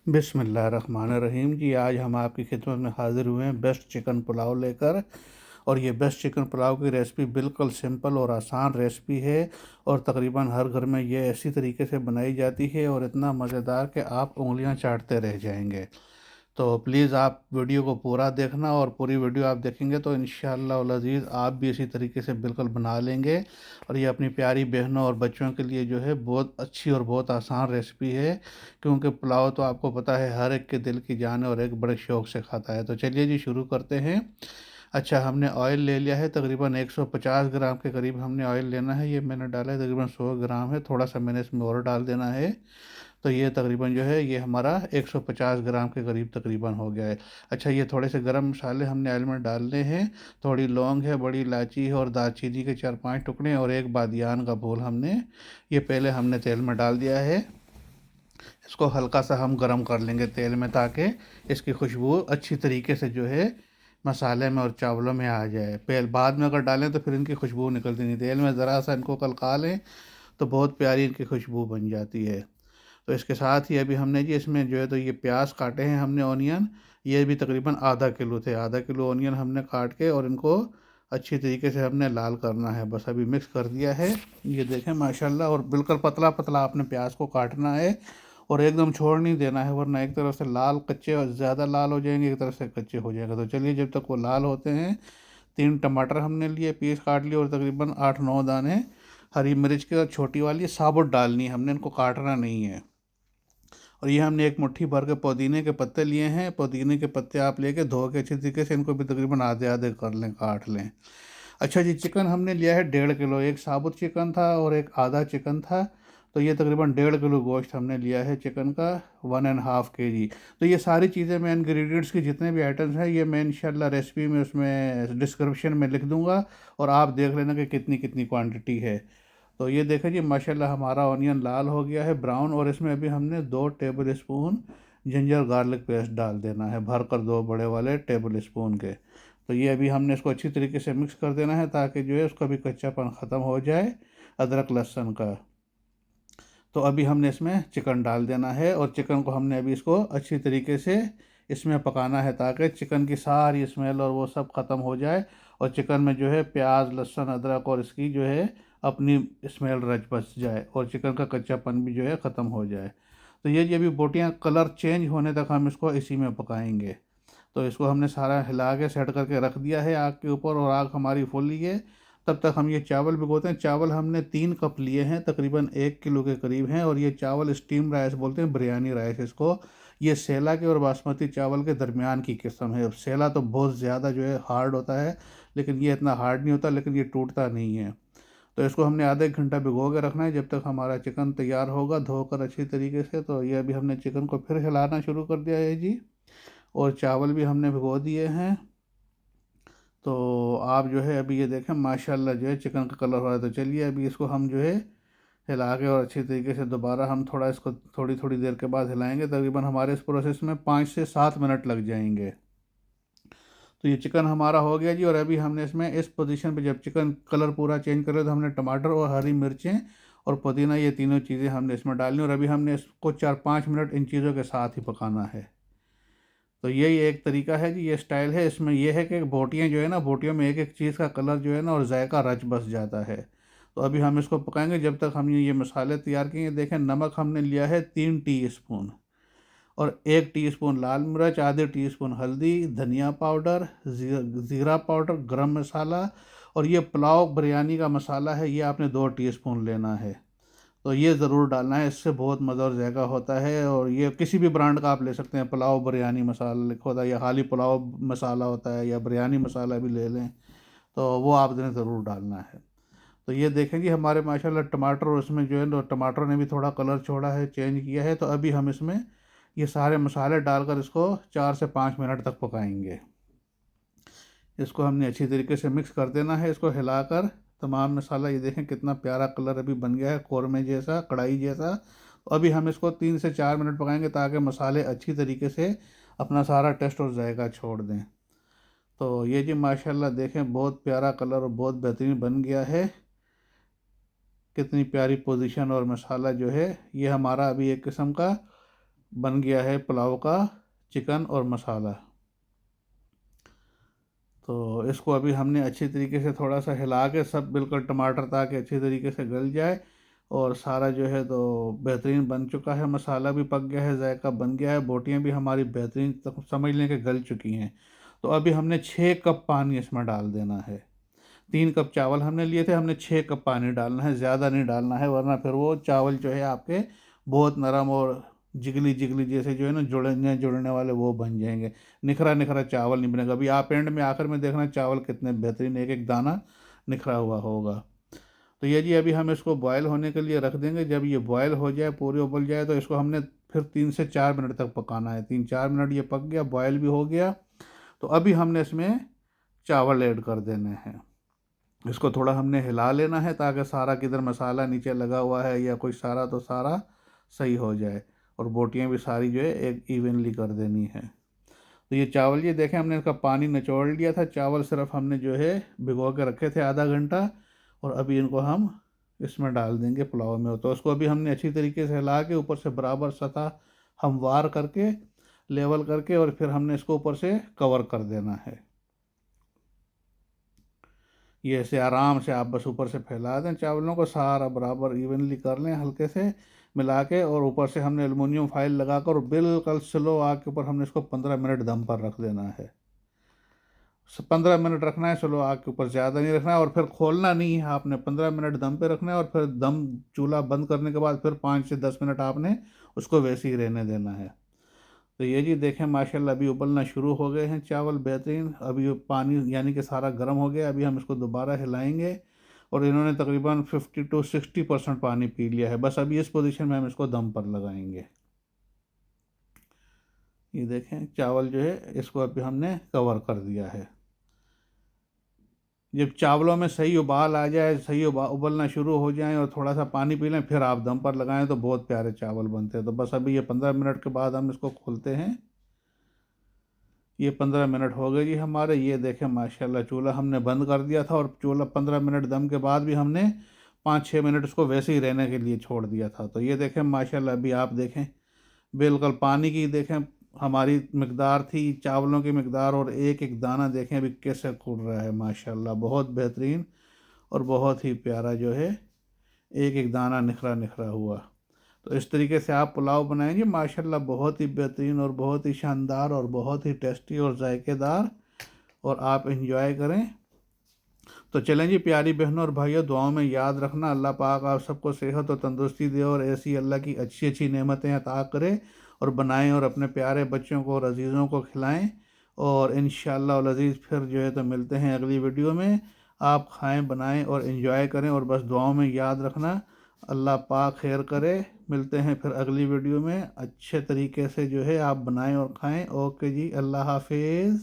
बिस्मिल्लाहिर्रहमानिर्रहीम जी। आज हम आपकी खिदमत में हाज़िर हुए हैं बेस्ट चिकन पुलाव लेकर। और ये बेस्ट चिकन पुलाव की रेसिपी बिल्कुल सिंपल और आसान रेसिपी है, और तकरीबन हर घर में ये ऐसी तरीके से बनाई जाती है और इतना मज़ेदार कि आप उंगलियां चाटते रह जाएंगे। तो प्लीज़ आप वीडियो को पूरा देखना, और पूरी वीडियो आप देखेंगे तो इंशाअल्लाह वल अज़ीज़ आप भी इसी तरीके से बिल्कुल बना लेंगे। और ये अपनी प्यारी बहनों और बच्चों के लिए जो है बहुत अच्छी और बहुत आसान रेसिपी है, क्योंकि पुलाव तो आपको पता है हर एक के दिल की जान है और एक बड़े शौक़ से खाता है। तो चलिए जी शुरू करते हैं। अच्छा, हमने ऑयल ले लिया है तकरीबन 150 ग्राम के करीब हमने ऑयल लेना है। ये मैंने डाला है तकरीबन 100 ग्राम है, थोड़ा सा मैंने इसमें और डाल देना है। तो ये तकरीबन जो है ये हमारा 150 ग्राम के करीब तकरीबन हो गया है। अच्छा, ये थोड़े से गरम मसाले हमने ऑयल में डालने हैं। थोड़ी लौंग है, बड़ी इलायची है, और दालचीनी के 4-5 टुकड़े, और एक बादियान का फूल हमने ये पहले हमने तेल में डाल दिया है। इसको हल्का सा हम गरम कर लेंगे तेल में, ताकि इसकी खुशबू अच्छी तरीके से जो है मसाले में और चावलों में आ जाए। पहले बाद में अगर डालें तो फिर इनकी खुशबू निकलती नहीं, तेल में ज़रा सा इनको कलका लें तो बहुत प्यारी इनकी खुशबू बन जाती है। तो इसके साथ ही अभी हमने जी इसमें जो है तो ये प्याज काटे हैं हमने, ऑनियन। ये भी तकरीबन आधा किलो थे, आधा किलो ऑनियन हमने काट के और इनको अच्छी तरीके से हमने लाल करना है। बस अभी मिक्स कर दिया है, ये देखें माशाल्लाह। और बिल्कुल पतला पतला आपने प्याज को काटना है, और एकदम छोड़ नहीं देना है, वरना एक तरफ से लाल कच्चे और ज़्यादा लाल हो जाएंगे, एक तरफ से कच्चे हो जाएगा। तो चलिए, जब तक वो लाल होते हैं, 3 टमाटर हमने लिए, पीस काट लिए, और तकरीबन 8-9 दाने हरी मिर्च के, और छोटी वाली साबुत डालनी है हमने, इनको काटना नहीं है। और ये हमने एक मुट्ठी भर के पुदीने के पत्ते लिए हैं। पुदीने के पत्ते आप लेके धो के अच्छी तरीके से इनको भी तकरीबन आधे आधे कर लें, काट लें। अच्छा जी, चिकन हमने लिया है 1.5 किलो। एक साबुत चिकन था और एक आधा चिकन था। तो ये तकरीबन 1.5 किलो गोश्त हमने लिया है चिकन का, 1.5 kg। तो ये सारी चीज़ें मैं इंग्रेडिएंट्स की जितने भी आइटम्स हैं ये मैं इंशाल्लाह रेसिपी में उसमें डिस्क्रिप्शन में लिख दूंगा, और आप देख लेना कि कितनी कितनी क्वांटिटी है। तो ये देखें जी माशाल्लाह हमारा ऑनियन लाल हो गया है, ब्राउन। और इसमें अभी हमने 2 table spoon ginger garlic paste डाल देना है, भर कर 2 बड़े वाले टेबल स्पून के। तो ये अभी हमने इसको अच्छी तरीके से मिक्स कर देना है, ताकि जो है उसका भी कच्चापन ख़त्म हो जाए अदरक लहसुन का। तो अभी हमने इसमें चिकन डाल देना है, और चिकन को हमने अभी इसको अच्छी तरीके से इसमें पकाना है, ताकि चिकन की सारी स्मेल और वो सब ख़त्म हो जाए, और चिकन में जो है प्याज लहसुन अदरक और इसकी जो है अपनी स्मेल रच बस जाए, और चिकन का कच्चापन भी जो है ख़त्म हो जाए। तो ये जो अभी बोटियाँ कलर चेंज होने तक हम इसको इसी में पकाएंगे। तो इसको हमने सारा हिला के सेट करके रख दिया है आग के ऊपर, और आग हमारी फुल ही है। तब तक हम ये चावल भिगोते हैं। चावल हमने 3 कप लिए हैं, तकरीबन 1 किलो के करीब हैं। और ये चावल स्टीम राइस बोलते हैं, बिरयानी राइस इसको। ये सेला के और बासमती चावल के दरमियान की किस्म है। अब सेला तो बहुत ज़्यादा जो है हार्ड होता है, लेकिन ये इतना हार्ड नहीं होता, लेकिन ये टूटता नहीं है। तो इसको हमने आधे एक घंटा भिगो के रखना है, जब तक हमारा चिकन तैयार होगा धोकर अच्छी तरीके से। तो ये अभी हमने चिकन को फिर हिलाना शुरू कर दिया है जी, और चावल भी हमने भिगो दिए हैं। तो आप जो है अभी ये देखें माशाल्लाह जो है चिकन का कलर हो रहा है। तो चलिए अभी इसको हम जो है हिला के और अच्छी तरीके से दोबारा हम थोड़ा इसको थोड़ी थोड़ी देर के बाद हिलाएंगे। तकरीबन हमारे इस प्रोसेस में 5 से 7 मिनट लग जाएंगे। तो ये चिकन हमारा हो गया जी। और अभी हमने इसमें इस पोजीशन पे जब चिकन कलर पूरा चेंज करे तो हमने टमाटर और हरी मिर्चें और पुदीना, ये तीनों चीज़ें हमने इसमें डालनी, और अभी हमने इसको 4-5 मिनट इन चीज़ों के साथ ही पकाना है। तो यही एक तरीका है जी, ये स्टाइल है। इसमें यह है कि बोटियाँ जो है ना, बोटियों में एक एक चीज़ का कलर जो है ना और जायका रच बस जाता है। तो अभी हम इसको पकाएंगे जब तक हम ये मसाले तैयार किए। देखें, नमक हमने लिया है 3 टीस्पून, और 1 टीस्पून लाल मिर्च, आधे टीस्पून हल्दी, धनिया पाउडर, ज़ीरा पाउडर, गरम मसाला, और ये पुलाव बिरयानी का मसाला है, ये आपने 2 टीस्पून लेना है। तो ये ज़रूर डालना है, इससे बहुत मज़ा और जायका होता है। और ये किसी भी ब्रांड का आप ले सकते हैं, पुलाव बिरयानी मसाला लिखा होता है, या खाली पुलाव मसाला होता है, या बिरयानी मसाला भी ले लें, तो वो आपने ज़रूर डालना है। तो ये देखें जी हमारे माशाल्लाह टमाटर, और इसमें जो है ना टमाटर ने भी थोड़ा कलर छोड़ा है, चेंज किया है। तो अभी हम इसमें ये सारे मसाले डालकर इसको 4 से 5 मिनट तक पकाएंगे। इसको हमने अच्छी तरीके से मिक्स कर देना है, इसको हिलाकर तमाम मसाला। ये देखें कितना प्यारा कलर अभी बन गया है, कौरमे जैसा, कढ़ाई जैसा। तो अभी हम इसको 3 से 4 मिनट पकाएंगे, ताकि मसाले अच्छी तरीके से अपना सारा टेस्ट और जायका छोड़ दें। तो ये जी माशाल्लाह देखें बहुत प्यारा कलर और बहुत बेहतरीन बन गया है। कितनी प्यारी पोजीशन, और मसाला जो है ये हमारा अभी एक किस्म का बन गया है पुलाव का चिकन और मसाला। तो इसको अभी हमने अच्छी तरीके से थोड़ा सा हिला के सब बिल्कुल टमाटर ताकि अच्छी तरीके से गल जाए, और सारा जो है तो बेहतरीन बन चुका है, मसाला भी पक गया है, जायका बन गया है, बोटियाँ भी हमारी बेहतरीन तक समझ लें कि गल चुकी हैं। तो अभी हमने 6 कप पानी इसमें डाल देना है। 3 कप चावल हमने लिए थे, हमने 6 कप पानी डालना है, ज़्यादा नहीं डालना है, वरना फिर वो चावल जो है आपके बहुत नरम और जिगली जिगली जैसे जो है ना जुड़ने जुड़ने वाले वो बन जाएंगे, निखरा निखरा चावल नहीं बनेगा। अभी आप एंड में आखिर में देखना चावल कितने बेहतरीन एक एक दाना निखरा हुआ होगा। तो ये जी अभी हम इसको बॉयल होने के लिए रख देंगे। जब ये बॉयल हो जाए, पूरी उबल जाए, तो इसको हमने फिर 3 से 4 मिनट तक पकाना है। 3-4 मिनट ये पक गया, बॉयल भी हो गया। तो अभी हमने इसमें चावल ऐड कर देने हैं। इसको थोड़ा हमने हिला लेना है ताकि सारा किधर मसाला नीचे लगा हुआ है या कोई सारा तो सारा सही हो जाए, और बोटियाँ भी सारी जो है एक इवनली कर देनी है। तो ये चावल ये देखें हमने इसका पानी निचोड़ लिया था, चावल सिर्फ हमने जो है भिगो के रखे थे आधा घंटा, और अभी इनको हम इसमें डाल देंगे पुलाव में। तो उसको अभी हमने अच्छी तरीके से हिला के ऊपर से बराबर सतह हमवार करके लेवल करके, और फिर हमने इसको ऊपर से कवर कर देना है। ये ऐसे आराम से आप बस ऊपर से फैला दें, चावलों को सारा बराबर इवनली कर लें हल्के से मिला के, और ऊपर से हमने एलुमिनियम फाइल लगाकर बिल्कुल स्लो आग के ऊपर हमने इसको 15 मिनट दम पर रख देना है। 15 मिनट रखना है स्लो आग के ऊपर, ज़्यादा नहीं रखना है, और फिर खोलना नहीं है आपने। 15 मिनट दम पे रखना है, और फिर दम चूल्हा बंद करने के बाद फिर 5 से 10 मिनट आपने उसको वैसे ही रहने देना है। तो ये जी देखें माशाल्लाह अभी उबलना शुरू हो गए हैं चावल बेहतरीन। अभी पानी यानी कि सारा गर्म हो गया। अभी हम इसको दोबारा हिलाएंगे, और इन्होंने तकरीबन 50 से 60% पानी पी लिया है। बस अभी इस पोजीशन में हम इसको दम पर लगाएंगे। ये देखें चावल जो है इसको अभी हमने कवर कर दिया है। जब चावलों में सही उबाल आ जाए, सही उबलना शुरू हो जाए और थोड़ा सा पानी पी लें, फिर आप दम पर लगाएं तो बहुत प्यारे चावल बनते हैं। तो बस अभी ये 15 मिनट के बाद हम इसको खोलते हैं। ये 15 मिनट हो गए जी हमारे। ये देखें माशाल्लाह चूल्हा हमने बंद कर दिया था, और चूल्हा 15 मिनट दम के बाद भी हमने 5-6 मिनट इसको वैसे ही रहने के लिए छोड़ दिया था। तो ये देखें माशाल्लाह अभी आप देखें बिल्कुल पानी की देखें हमारी मकदार थी, चावलों की मकदार, और एक एक दाना देखें अभी कैसे खुल रहा है माशाल्लाह, बहुत बेहतरीन और बहुत ही प्यारा जो है एक एक दाना निखरा निखरा हुआ। तो इस तरीके से आप पुलाव बनाएंगे माशाल्लाह बहुत ही बेहतरीन और बहुत ही शानदार और बहुत ही टेस्टी और जायकेदार, और आप इंजॉय करें। तो चलें जी प्यारी बहनों और भाइयों, दुआओं में याद रखना अल्लाह पाक आप सबको सेहत और तंदुरुस्ती दे, और ऐसी अल्लाह की अच्छी अच्छी नेमतें अता करे, और बनाएं और अपने प्यारे बच्चों को और अजीज़ों को खिलाएं। और इंशाअल्लाह अल अज़ीज़ फिर जो है तो मिलते हैं अगली वीडियो में। आप खाएं, बनाएं और इन्जॉय करें, और बस दुआओं में याद रखना अल्लाह पाक खैर करे। मिलते हैं फिर अगली वीडियो में। अच्छे तरीके से जो है आप बनाएं और खाएं। ओके जी, अल्लाह हाफिज़।